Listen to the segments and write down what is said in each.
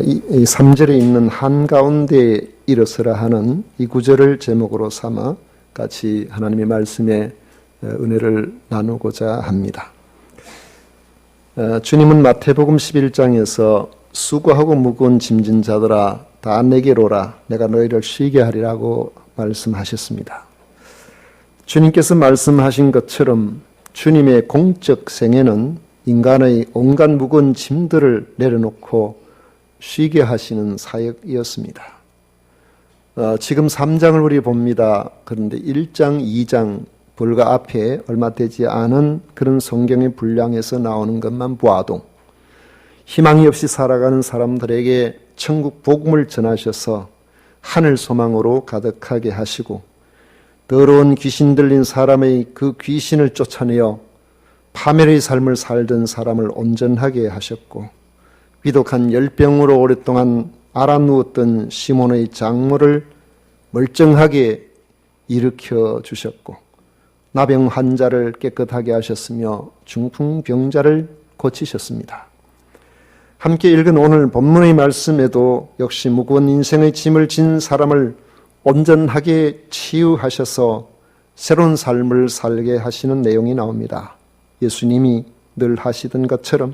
이 3절에 있는 한가운데 일어서라 하는 이 구절을 제목으로 삼아 같이 하나님의 말씀에 은혜를 나누고자 합니다. 주님은 마태복음 11장에서 수고하고 무거운 짐진 자들아 다 내게로 오라 내가 너희를 쉬게 하리라고 말씀하셨습니다. 주님께서 말씀하신 것처럼 주님의 공적 생애는 인간의 온갖 무거운 짐들을 내려놓고 쉬게 하시는 사역이었습니다. 지금 3장을 우리 봅니다. 그런데 1장, 2장 불과 앞에 얼마 되지 않은 그런 성경의 분량에서 나오는 것만 보아도 희망이 없이 살아가는 사람들에게 천국 복음을 전하셔서 하늘 소망으로 가득하게 하시고 더러운 귀신 들린 사람의 그 귀신을 쫓아내어 파멸의 삶을 살던 사람을 온전하게 하셨고 위독한 열병으로 오랫동안 앓아누웠던 시몬의 장모를 멀쩡하게 일으켜 주셨고 나병 환자를 깨끗하게 하셨으며 중풍병자를 고치셨습니다. 함께 읽은 오늘 본문의 말씀에도 역시 무거운 인생의 짐을 진 사람을 온전하게 치유하셔서 새로운 삶을 살게 하시는 내용이 나옵니다. 예수님이 늘 하시던 것처럼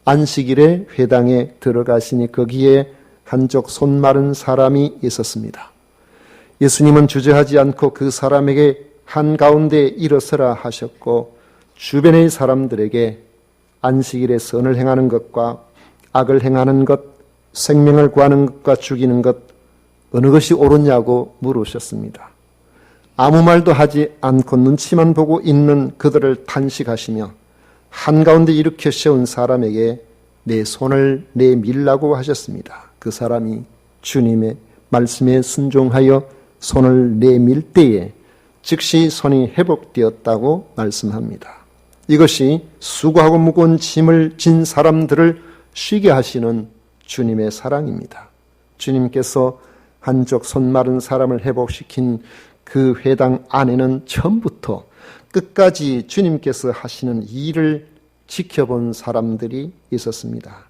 안식일에 회당에 들어가시니 거기에 한쪽 손 마른 사람이 있었습니다. 예수님은 주저하지 않고 그 사람에게 한가운데 일어서라 하셨고 주변의 사람들에게 안식일에 선을 행하는 것과 악을 행하는 것, 생명을 구하는 것과 죽이는 것 어느 것이 옳으냐고 물으셨습니다. 아무 말도 하지 않고 눈치만 보고 있는 그들을 탄식하시며 한가운데 일으켜 세운 사람에게 내 손을 내밀라고 하셨습니다. 그 사람이 주님의 말씀에 순종하여 손을 내밀 때에 즉시 손이 회복되었다고 말씀합니다. 이것이 수고하고 무거운 짐을 진 사람들을 쉬게 하시는 주님의 사랑입니다. 주님께서 한쪽 손 마른 사람을 회복시킨 그 회당 안에는 처음부터 끝까지 주님께서 하시는 일을 지켜본 사람들이 있었습니다.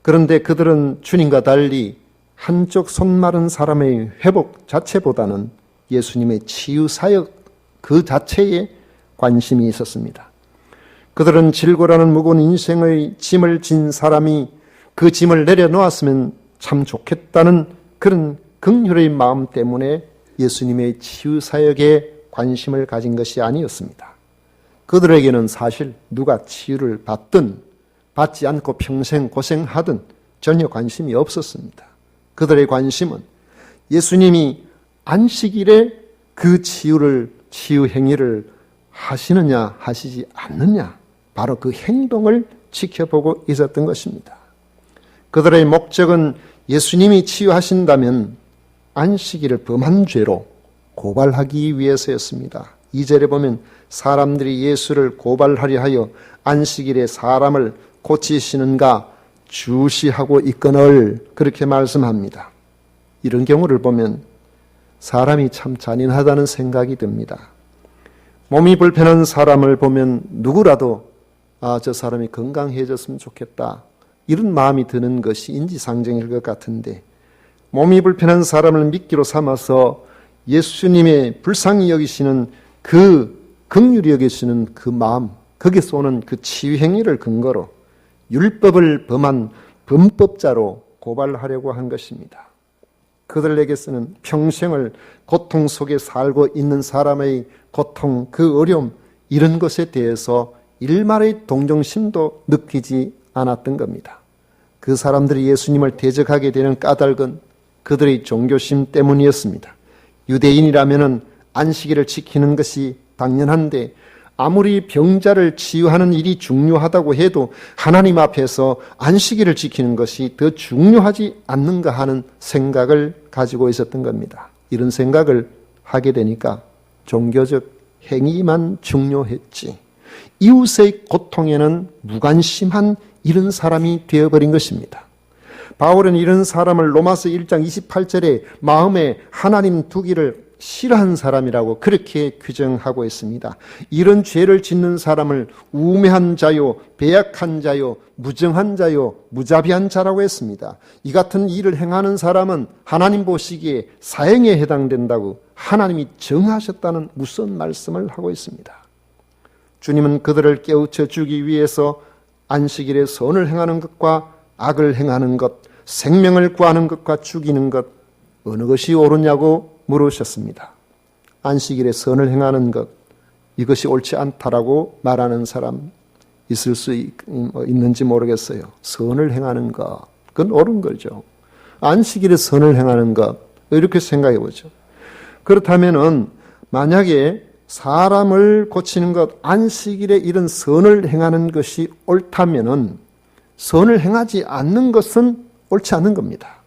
그런데 그들은 주님과 달리 한쪽 손 마른 사람의 회복 자체보다는 예수님의 치유 사역 그 자체에 관심이 있었습니다. 그들은 질고라는 무거운 인생의 짐을 진 사람이 그 짐을 내려놓았으면 참 좋겠다는 그런 긍휼의 마음 때문에 예수님의 치유 사역에 관심을 가진 것이 아니었습니다. 그들에게는 사실 누가 치유를 받든 받지 않고 평생 고생하든 전혀 관심이 없었습니다. 그들의 관심은 예수님이 안식일에 그 치유 행위를 하시느냐 하시지 않느냐 바로 그 행동을 지켜보고 있었던 것입니다. 그들의 목적은 예수님이 치유하신다면 안식일을 범한 죄로 고발하기 위해서였습니다. 2절에 보면 사람들이 예수를 고발하려 하여 안식일에 사람을 고치시는가 주시하고 있거늘 그렇게 말씀합니다. 이런 경우를 보면 사람이 참 잔인하다는 생각이 듭니다. 몸이 불편한 사람을 보면 누구라도 저 사람이 건강해졌으면 좋겠다 이런 마음이 드는 것이 인지상정일 것 같은데 몸이 불편한 사람을 미끼로 삼아서 예수님의 불쌍히 여기시는 그 긍휼히 여기시는 그 마음 거기서 오는 그 치유 행위를 근거로 율법을 범한 범법자로 고발하려고 한 것입니다. 그들에게서는 평생을 고통 속에 살고 있는 사람의 고통, 그 어려움 이런 것에 대해서 일말의 동정심도 느끼지 않았던 겁니다. 그 사람들이 예수님을 대적하게 되는 까닭은 그들의 종교심 때문이었습니다. 유대인이라면 안식일을 지키는 것이 당연한데 아무리 병자를 치유하는 일이 중요하다고 해도 하나님 앞에서 안식일을 지키는 것이 더 중요하지 않는가 하는 생각을 가지고 있었던 겁니다. 이런 생각을 하게 되니까 종교적 행위만 중요했지 이웃의 고통에는 무관심한 이런 사람이 되어버린 것입니다. 바울은 이런 사람을 로마서 1장 28절에 마음에 하나님 두기를 싫어하는 사람이라고 그렇게 규정하고 있습니다. 이런 죄를 짓는 사람을 우매한 자요, 배약한 자요, 무정한 자요, 무자비한 자라고 했습니다. 이 같은 일을 행하는 사람은 하나님 보시기에 사형에 해당된다고 하나님이 정하셨다는 무서운 말씀을 하고 있습니다. 주님은 그들을 깨우쳐 주기 위해서 안식일에 선을 행하는 것과 악을 행하는 것, 생명을 구하는 것과 죽이는 것, 어느 것이 옳으냐고 물으셨습니다. 안식일에 선을 행하는 것, 이것이 옳지 않다라고 말하는 사람 있을 수 있는지 모르겠어요. 선을 행하는 것, 그건 옳은 거죠. 안식일에 선을 행하는 것, 이렇게 생각해 보죠. 그렇다면은 만약에 사람을 고치는 것, 안식일에 이런 선을 행하는 것이 옳다면은 선을 행하지 않는 것은 옳지 않은 겁니다.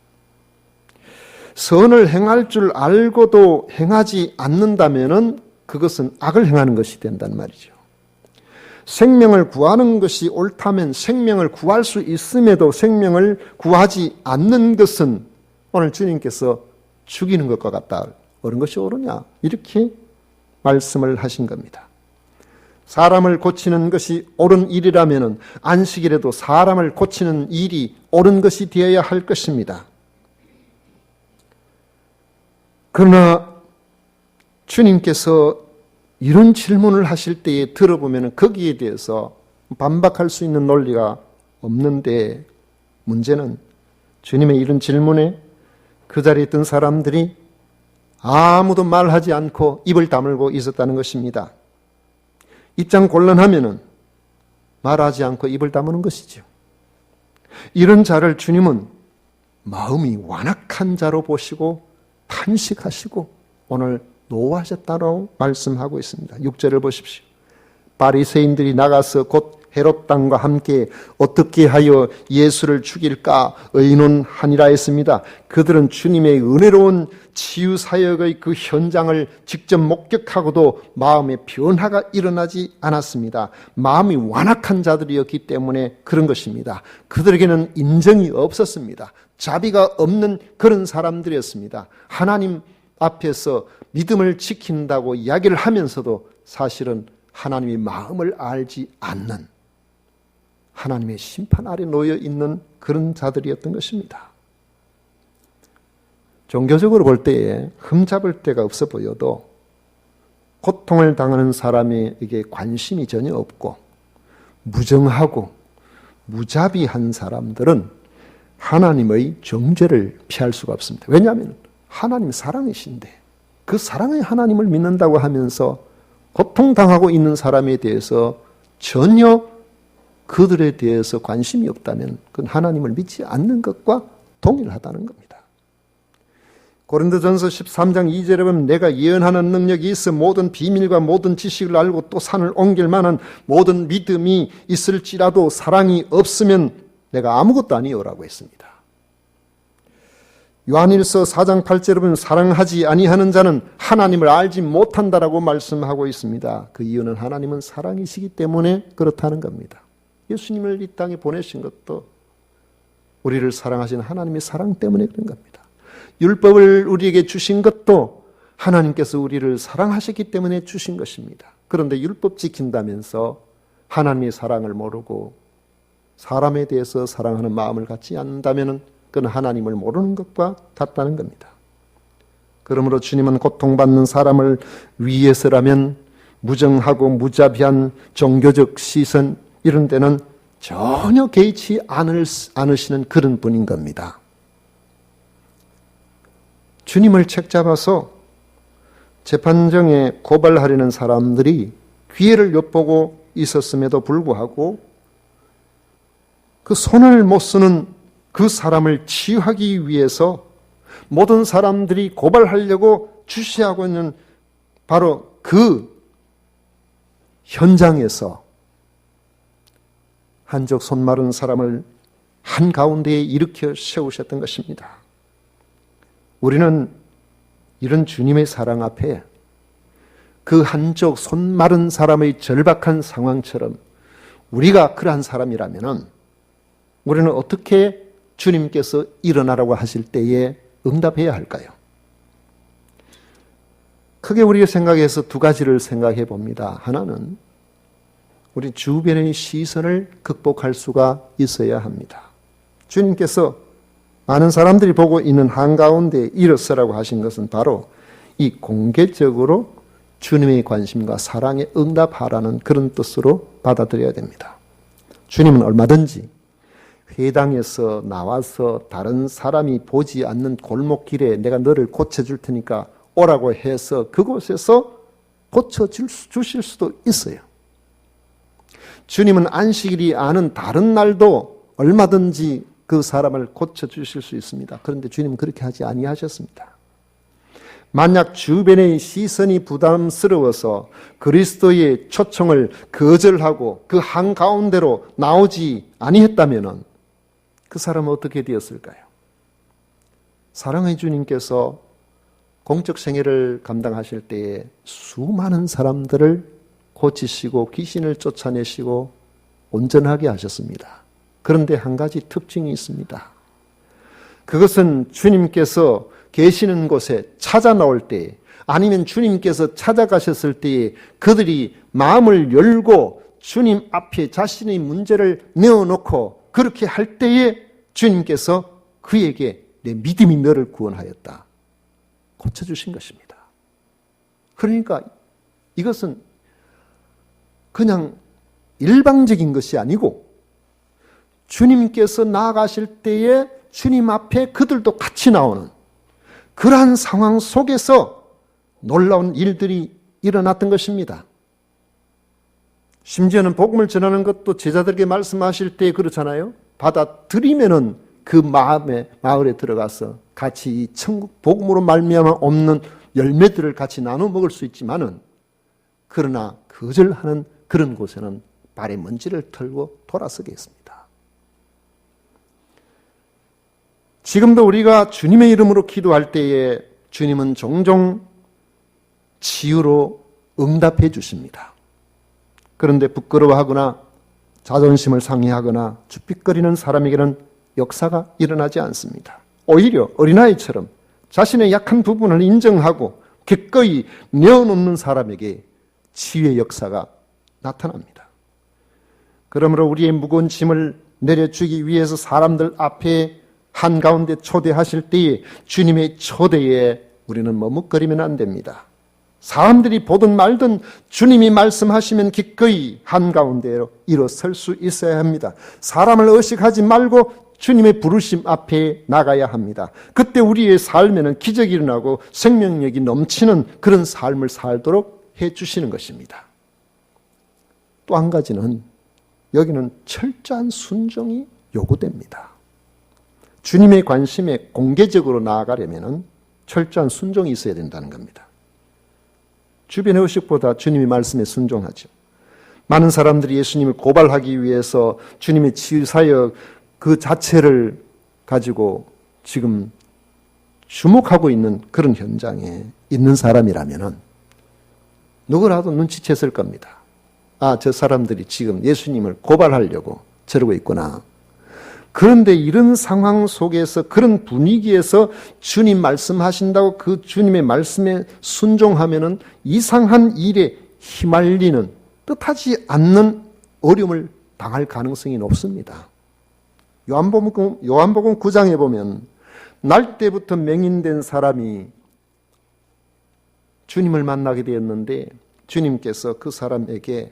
선을 행할 줄 알고도 행하지 않는다면은 그것은 악을 행하는 것이 된단 말이죠. 생명을 구하는 것이 옳다면 생명을 구할 수 있음에도 생명을 구하지 않는 것은 오늘 주님께서 죽이는 것과 같다. 옳은 것이 옳으냐? 이렇게 말씀을 하신 겁니다. 사람을 고치는 것이 옳은 일이라면 안식일에도 사람을 고치는 일이 옳은 것이 되어야 할 것입니다. 그러나 주님께서 이런 질문을 하실 때에 들어보면 거기에 대해서 반박할 수 있는 논리가 없는데, 문제는 주님의 이런 질문에 그 자리에 있던 사람들이 아무도 말하지 않고 입을 다물고 있었다는 것입니다. 입장 곤란하면은 말하지 않고 입을 다무는 것이죠. 이런 자를 주님은 마음이 완악한 자로 보시고 탄식하시고 오늘 노하셨다고 말씀하고 있습니다. 6절을 보십시오. 바리새인들이 나가서 곧 헤롯 당과 함께 어떻게 하여 예수를 죽일까 의논하니라 했습니다. 그들은 주님의 은혜로운 치유 사역의 그 현장을 직접 목격하고도 마음의 변화가 일어나지 않았습니다. 마음이 완악한 자들이었기 때문에 그런 것입니다. 그들에게는 인정이 없었습니다. 자비가 없는 그런 사람들이었습니다. 하나님 앞에서 믿음을 지킨다고 이야기를 하면서도 사실은 하나님의 마음을 알지 않는, 하나님의 심판 아래 놓여 있는 그런 자들이었던 것입니다. 종교적으로 볼 때에 흠잡을 데가 없어 보여도 고통을 당하는 사람에게 관심이 전혀 없고 무정하고 무자비한 사람들은 하나님의 정죄를 피할 수가 없습니다. 왜냐하면 하나님 사랑이신데 그 사랑의 하나님을 믿는다고 하면서 고통당하고 있는 사람에 대해서 전혀 그들에 대해서 관심이 없다면 그건 하나님을 믿지 않는 것과 동일하다는 겁니다. 고린도전서 13장 2절에 보면 내가 예언하는 능력이 있어 모든 비밀과 모든 지식을 알고 또 산을 옮길 만한 모든 믿음이 있을지라도 사랑이 없으면 내가 아무것도 아니오라고 했습니다. 요한일서 4장 8절에 보면 사랑하지 아니하는 자는 하나님을 알지 못한다라고 말씀하고 있습니다. 그 이유는 하나님은 사랑이시기 때문에 그렇다는 겁니다. 예수님을 이 땅에 보내신 것도 우리를 사랑하신 하나님의 사랑 때문에 그런 겁니다. 율법을 우리에게 주신 것도 하나님께서 우리를 사랑하셨기 때문에 주신 것입니다. 그런데 율법 지킨다면서 하나님의 사랑을 모르고 사람에 대해서 사랑하는 마음을 갖지 않는다면 그건 하나님을 모르는 것과 같다는 겁니다. 그러므로 주님은 고통받는 사람을 위해서라면 무정하고 무자비한 종교적 시선 이런 데는 전혀 개의치 않으시는 그런 분인 겁니다. 주님을 책잡아서 재판정에 고발하려는 사람들이 기회를 엿보고 있었음에도 불구하고 그 손을 못 쓰는 그 사람을 치유하기 위해서 모든 사람들이 고발하려고 주시하고 있는 바로 그 현장에서 한쪽 손 마른 사람을 한가운데에 일으켜 세우셨던 것입니다. 우리는 이런 주님의 사랑 앞에 그 한쪽 손 마른 사람의 절박한 상황처럼 우리가 그러한 사람이라면 우리는 어떻게 주님께서 일어나라고 하실 때에 응답해야 할까요? 크게 우리가 생각해서 두 가지를 생각해 봅니다. 하나는 우리 주변의 시선을 극복할 수가 있어야 합니다. 주님께서 많은 사람들이 보고 있는 한가운데 일어서라고 하신 것은 바로 이 공개적으로 주님의 관심과 사랑에 응답하라는 그런 뜻으로 받아들여야 됩니다. 주님은 얼마든지 회당에서 나와서 다른 사람이 보지 않는 골목길에 내가 너를 고쳐줄 테니까 오라고 해서 그곳에서 고쳐주실 수도 있어요. 주님은 안식일이 아닌 다른 날도 얼마든지 그 사람을 고쳐주실 수 있습니다. 그런데 주님은 그렇게 하지 아니하셨습니다. 만약 주변의 시선이 부담스러워서 그리스도의 초청을 거절하고 그 한가운데로 나오지 아니했다면 그 사람은 어떻게 되었을까요? 사랑의 주님께서 공적 생애를 감당하실 때에 수많은 사람들을 고치시고 귀신을 쫓아내시고 온전하게 하셨습니다. 그런데 한 가지 특징이 있습니다. 그것은 주님께서 계시는 곳에 찾아 나올 때 아니면 주님께서 찾아가셨을 때에 그들이 마음을 열고 주님 앞에 자신의 문제를 내어놓고 그렇게 할 때에 주님께서 그에게 내 믿음이 너를 구원하였다. 고쳐주신 것입니다. 그러니까 이것은 그냥 일방적인 것이 아니고 주님께서 나아가실 때에 주님 앞에 그들도 같이 나오는 그러한 상황 속에서 놀라운 일들이 일어났던 것입니다. 심지어는 복음을 전하는 것도 제자들에게 말씀하실 때 그렇잖아요. 받아들이면은 그 마을에 들어가서 같이 이 천국 복음으로 말미암아 없는 열매들을 같이 나눠 먹을 수 있지만은 그러나 거절하는 그런 곳에는 발에 먼지를 털고 돌아서게 했습니다. 지금도 우리가 주님의 이름으로 기도할 때에 주님은 종종 치유로 응답해 주십니다. 그런데 부끄러워하거나 자존심을 상해하거나 주빛거리는 사람에게는 역사가 일어나지 않습니다. 오히려 어린아이처럼 자신의 약한 부분을 인정하고 기꺼이 내어놓는 사람에게 치유의 역사가 나타납니다. 그러므로 우리의 무거운 짐을 내려주기 위해서 사람들 앞에 한가운데 초대하실 때에 주님의 초대에 우리는 머뭇거리면 안 됩니다. 사람들이 보든 말든 주님이 말씀하시면 기꺼이 한가운데로 일어설 수 있어야 합니다. 사람을 의식하지 말고 주님의 부르심 앞에 나가야 합니다. 그때 우리의 삶에는 기적이 일어나고 생명력이 넘치는 그런 삶을 살도록 해주시는 것입니다. 또 한 가지는 여기는 철저한 순종이 요구됩니다. 주님의 관심에 공개적으로 나아가려면 철저한 순종이 있어야 된다는 겁니다. 주변의 의식보다 주님의 말씀에 순종하죠. 많은 사람들이 예수님을 고발하기 위해서 주님의 치유사역 그 자체를 가지고 지금 주목하고 있는 그런 현장에 있는 사람이라면 누구라도 눈치챘을 겁니다. 아, 저 사람들이 지금 예수님을 고발하려고 저러고 있구나. 그런데 이런 상황 속에서 그런 분위기에서 주님 말씀하신다고 그 주님의 말씀에 순종하면은 이상한 일에 휘말리는 뜻하지 않는 어려움을 당할 가능성이 높습니다. 요한복음 9장에 보면 날 때부터 맹인된 사람이 주님을 만나게 되었는데 주님께서 그 사람에게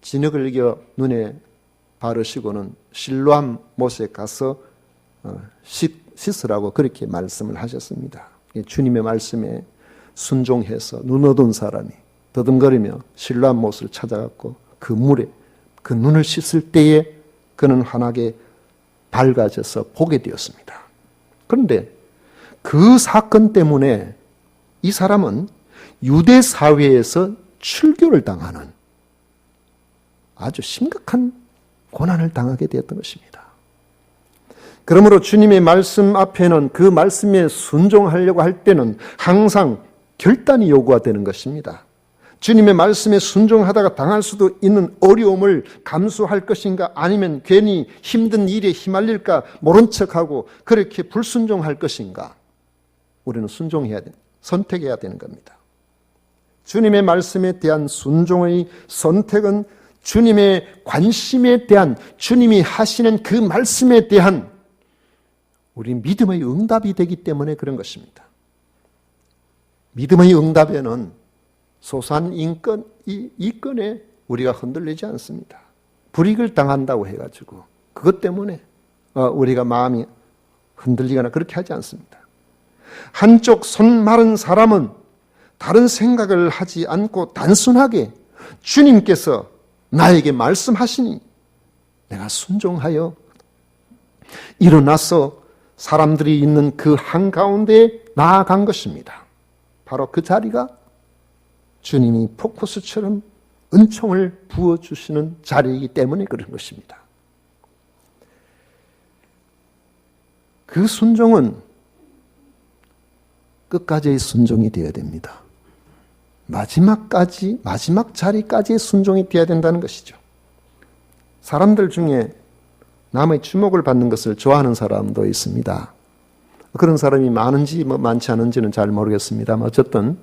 진흙을 이겨 눈에 바르시고는 실로암 못에 가서 씻으라고 그렇게 말씀을 하셨습니다. 주님의 말씀에 순종해서 눈 어두운 사람이 더듬거리며 실로암 못을 찾아갔고 그 물에 그 눈을 씻을 때에 그는 환하게 밝아져서 보게 되었습니다. 그런데 그 사건 때문에 이 사람은 유대 사회에서 출교를 당하는 아주 심각한 고난을 당하게 되었던 것입니다. 그러므로 주님의 말씀 앞에는 그 말씀에 순종하려고 할 때는 항상 결단이 요구가 되는 것입니다. 주님의 말씀에 순종하다가 당할 수도 있는 어려움을 감수할 것인가 아니면 괜히 힘든 일에 휘말릴까 모른 척하고 그렇게 불순종할 것인가 우리는 선택해야 되는 겁니다. 주님의 말씀에 대한 순종의 선택은 주님의 관심에 대한, 주님이 하시는 그 말씀에 대한 우리 믿음의 응답이 되기 때문에 그런 것입니다. 믿음의 응답에는 소소한 이건에 우리가 흔들리지 않습니다. 불이익을 당한다고 해가지고 그것 때문에 우리가 마음이 흔들리거나 그렇게 하지 않습니다. 한쪽 손 마른 사람은 다른 생각을 하지 않고 단순하게 주님께서 나에게 말씀하시니 내가 순종하여 일어나서 사람들이 있는 그 한가운데에 나아간 것입니다. 바로 그 자리가 주님이 포커스처럼 은총을 부어주시는 자리이기 때문에 그런 것입니다. 그 순종은 끝까지의 순종이 되어야 됩니다. 마지막 자리까지의 순종이 되어야 된다는 것이죠. 사람들 중에 남의 주목을 받는 것을 좋아하는 사람도 있습니다. 그런 사람이 많은지 많지 않은지는 잘 모르겠습니다만 어쨌든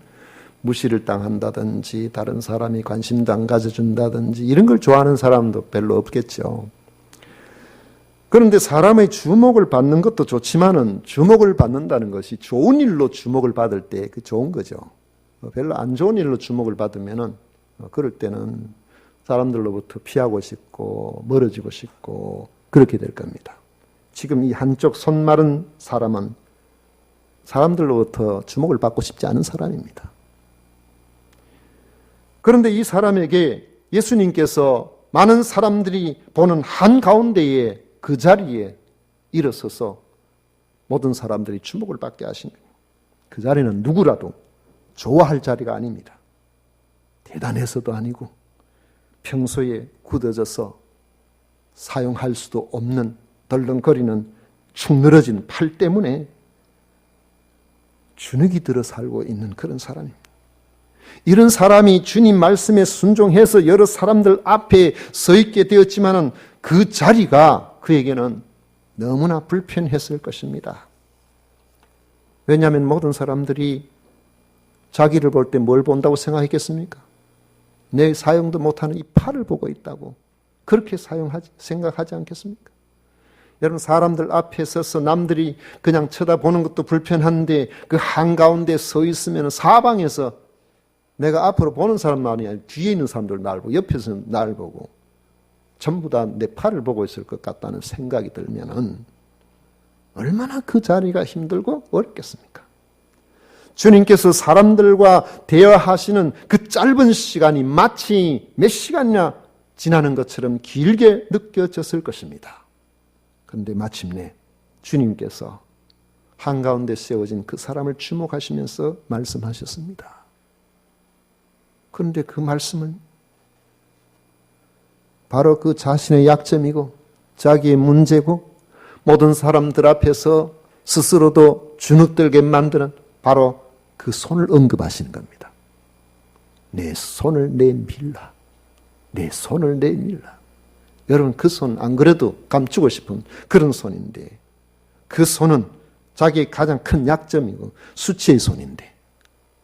무시를 당한다든지 다른 사람이 관심도 안 가져준다든지 이런 걸 좋아하는 사람도 별로 없겠죠. 그런데 사람의 주목을 받는 것도 좋지만은 주목을 받는다는 것이 좋은 일로 주목을 받을 때 그 좋은 거죠. 별로 안 좋은 일로 주목을 받으면은 그럴 때는 사람들로부터 피하고 싶고 멀어지고 싶고 그렇게 될 겁니다. 지금 이 한쪽 손 마른 사람은 사람들로부터 주목을 받고 싶지 않은 사람입니다. 그런데 이 사람에게 예수님께서 많은 사람들이 보는 한가운데에 그 자리에 일어서서 모든 사람들이 주목을 받게 하신 거예요. 그 자리는 누구라도 좋아할 자리가 아닙니다. 대단해서도 아니고 평소에 굳어져서 사용할 수도 없는 덜렁거리는 축 늘어진 팔 때문에 주눅이 들어 살고 있는 그런 사람입니다. 이런 사람이 주님 말씀에 순종해서 여러 사람들 앞에 서 있게 되었지만은 그 자리가 그에게는 너무나 불편했을 것입니다. 왜냐하면 모든 사람들이 자기를 볼 때 뭘 본다고 생각했겠습니까? 내 사용도 못하는 이 팔을 보고 있다고 그렇게 생각하지 않겠습니까? 여러분 사람들 앞에 서서 남들이 그냥 쳐다보는 것도 불편한데 그 한가운데 서 있으면 사방에서 내가 앞으로 보는 사람만이 아니라 뒤에 있는 사람들 나를 보고 옆에서 나를 보고 전부 다 내 팔을 보고 있을 것 같다는 생각이 들면은 얼마나 그 자리가 힘들고 어렵겠습니까? 주님께서 사람들과 대화하시는 그 짧은 시간이 마치 몇 시간이나 지나는 것처럼 길게 느껴졌을 것입니다. 그런데 마침내 주님께서 한가운데 세워진 그 사람을 주목하시면서 말씀하셨습니다. 그런데 그 말씀은 바로 그 자신의 약점이고 자기의 문제고 모든 사람들 앞에서 스스로도 주눅들게 만드는 바로 그 손을 언급하시는 겁니다. 내 손을 내밀라. 내 손을 내밀라. 여러분 그 손 안 그래도 감추고 싶은 그런 손인데 그 손은 자기의 가장 큰 약점이고 수치의 손인데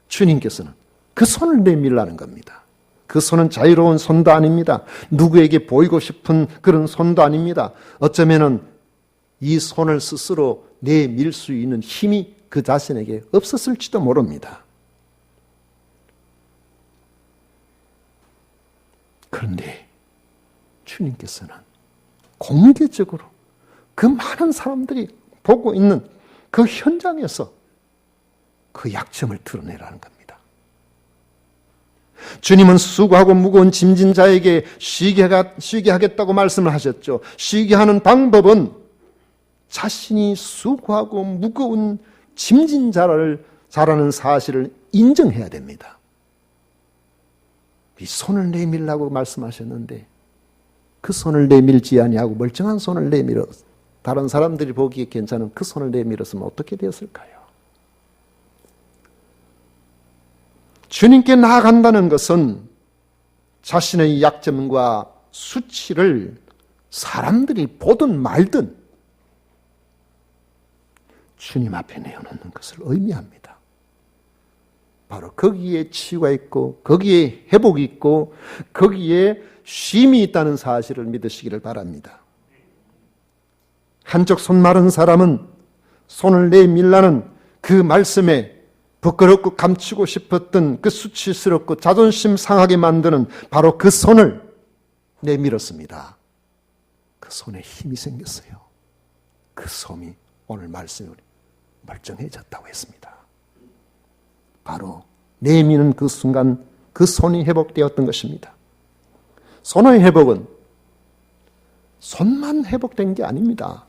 주님께서는 그 손을 내밀라는 겁니다. 그 손은 자유로운 손도 아닙니다. 누구에게 보이고 싶은 그런 손도 아닙니다. 어쩌면은 이 손을 스스로 내밀 수 있는 힘이 그 자신에게 없었을지도 모릅니다. 그런데 주님께서는 공개적으로 그 많은 사람들이 보고 있는 그 현장에서 그 약점을 드러내라는 겁니다. 주님은 수고하고 무거운 짐진 자에게 쉬게 하겠다고 말씀을 하셨죠. 쉬게 하는 방법은 자신이 수고하고 무거운 짐진 자라는 사실을 인정해야 됩니다. 이 손을 내밀라고 말씀하셨는데 그 손을 내밀지 아니하고 멀쩡한 손을 내밀어 다른 사람들이 보기에 괜찮은 그 손을 내밀었으면 어떻게 되었을까요? 주님께 나아간다는 것은 자신의 약점과 수치를 사람들이 보든 말든 주님 앞에 내어놓는 것을 의미합니다. 바로 거기에 치유가 있고 거기에 회복이 있고 거기에 쉼이 있다는 사실을 믿으시기를 바랍니다. 한쪽 손 마른 사람은 손을 내밀라는 그 말씀에 부끄럽고 감추고 싶었던 그 수치스럽고 자존심 상하게 만드는 바로 그 손을 내밀었습니다. 그 손에 힘이 생겼어요. 그 손이 오늘 말씀으로 멀쩡해졌다고 했습니다. 바로 내미는 그 순간 그 손이 회복되었던 것입니다. 손의 회복은 손만 회복된 게 아닙니다.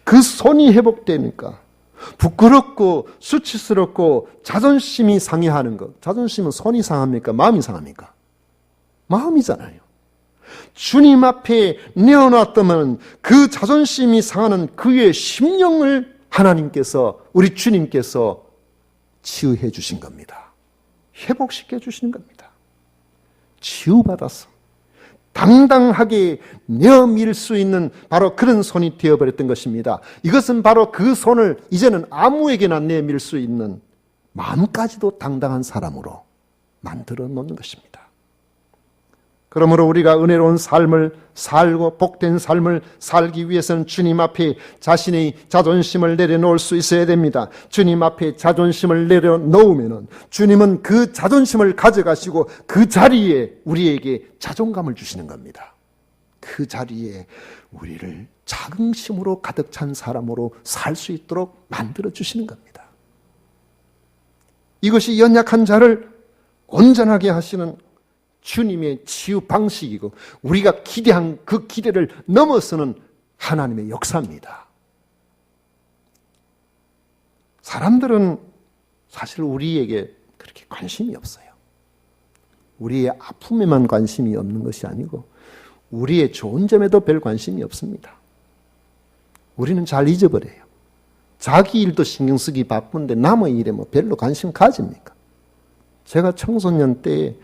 그 손이 회복되니까 부끄럽고 수치스럽고 자존심이 상해하는 것. 자존심은 손이 상합니까? 마음이 상합니까? 마음이잖아요. 주님 앞에 내어놨다면 그 자존심이 상하는 그의 심령을 하나님께서, 우리 주님께서 치유해 주신 겁니다. 회복시켜 주시는 겁니다. 치유받아서 당당하게 내어밀 수 있는 바로 그런 손이 되어버렸던 것입니다. 이것은 바로 그 손을 이제는 아무에게나 내밀 수 있는 마음까지도 당당한 사람으로 만들어 놓는 것입니다. 그러므로 우리가 은혜로운 삶을 살고 복된 삶을 살기 위해서는 주님 앞에 자신의 자존심을 내려놓을 수 있어야 됩니다. 주님 앞에 자존심을 내려놓으면 주님은 그 자존심을 가져가시고 그 자리에 우리에게 자존감을 주시는 겁니다. 그 자리에 우리를 자긍심으로 가득 찬 사람으로 살 수 있도록 만들어 주시는 겁니다. 이것이 연약한 자를 온전하게 하시는 주님의 치유 방식이고 우리가 기대한 그 기대를 넘어서는 하나님의 역사입니다. 사람들은 사실 우리에게 그렇게 관심이 없어요. 우리의 아픔에만 관심이 없는 것이 아니고 우리의 좋은 점에도 별 관심이 없습니다. 우리는 잘 잊어버려요. 자기 일도 신경 쓰기 바쁜데 남의 일에 뭐 별로 관심 가집니까? 제가 청소년 때에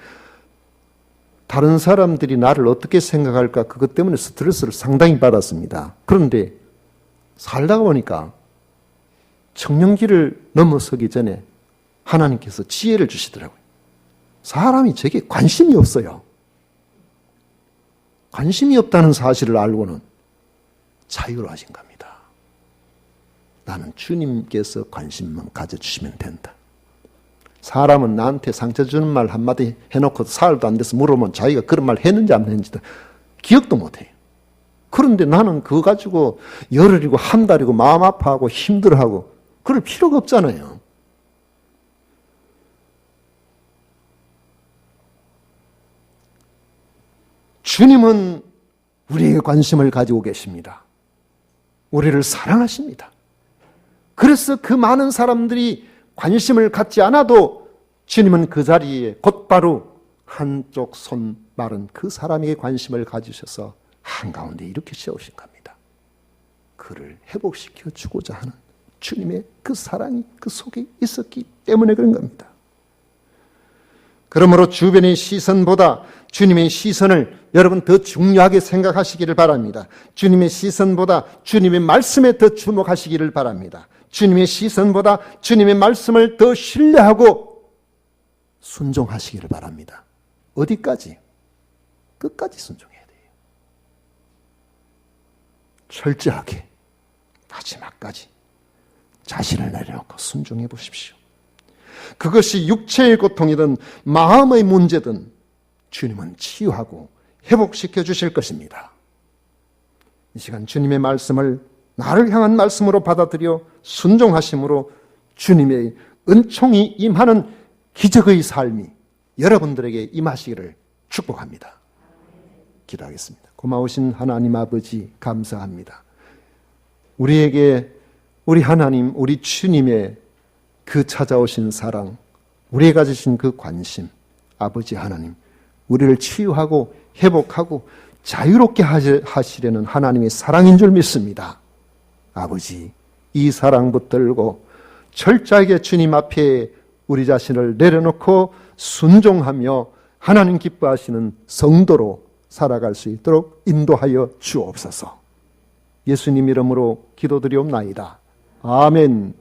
다른 사람들이 나를 어떻게 생각할까 그것 때문에 스트레스를 상당히 받았습니다. 그런데 살다가 보니까 청년기를 넘어서기 전에 하나님께서 지혜를 주시더라고요. 사람이 저게 관심이 없어요. 관심이 없다는 사실을 알고는 자유로 하신 겁니다. 나는 주님께서 관심만 가져주시면 된다. 사람은 나한테 상처 주는 말 한마디 해놓고 사흘도 안 돼서 물어보면 자기가 그런 말 했는지 안 했는지 기억도 못해요. 그런데 나는 그거 가지고 열흘이고 한 달이고 마음 아파하고 힘들어하고 그럴 필요가 없잖아요. 주님은 우리에게 관심을 가지고 계십니다. 우리를 사랑하십니다. 그래서 그 많은 사람들이 관심을 갖지 않아도 주님은 그 자리에 곧바로 한쪽 손 마른 그 사람에게 관심을 가지셔서 한가운데 이렇게 세우신 겁니다. 그를 회복시켜 주고자 하는 주님의 그 사랑이 그 속에 있었기 때문에 그런 겁니다. 그러므로 주변의 시선보다 주님의 시선을 여러분 더 중요하게 생각하시기를 바랍니다. 주님의 시선보다 주님의 말씀에 더 주목하시기를 바랍니다. 주님의 시선보다 주님의 말씀을 더 신뢰하고 순종하시기를 바랍니다. 어디까지? 끝까지 순종해야 돼요. 철저하게 마지막까지 자신을 내려놓고 순종해 보십시오. 그것이 육체의 고통이든 마음의 문제든 주님은 치유하고 회복시켜 주실 것입니다. 이 시간 주님의 말씀을 나를 향한 말씀으로 받아들여 순종하심으로 주님의 은총이 임하는 기적의 삶이 여러분들에게 임하시기를 축복합니다. 기도하겠습니다. 고마우신 하나님 아버지 감사합니다. 우리에게 우리 하나님, 우리 주님의 그 찾아오신 사랑, 우리에게 가지신 그 관심, 아버지 하나님, 우리를 치유하고 회복하고 자유롭게 하시려는 하나님의 사랑인 줄 믿습니다. 아버지, 이 사랑 붙들고 철저하게 주님 앞에 우리 자신을 내려놓고 순종하며 하나님 기뻐하시는 성도로 살아갈 수 있도록 인도하여 주옵소서. 예수님 이름으로 기도드리옵나이다. 아멘.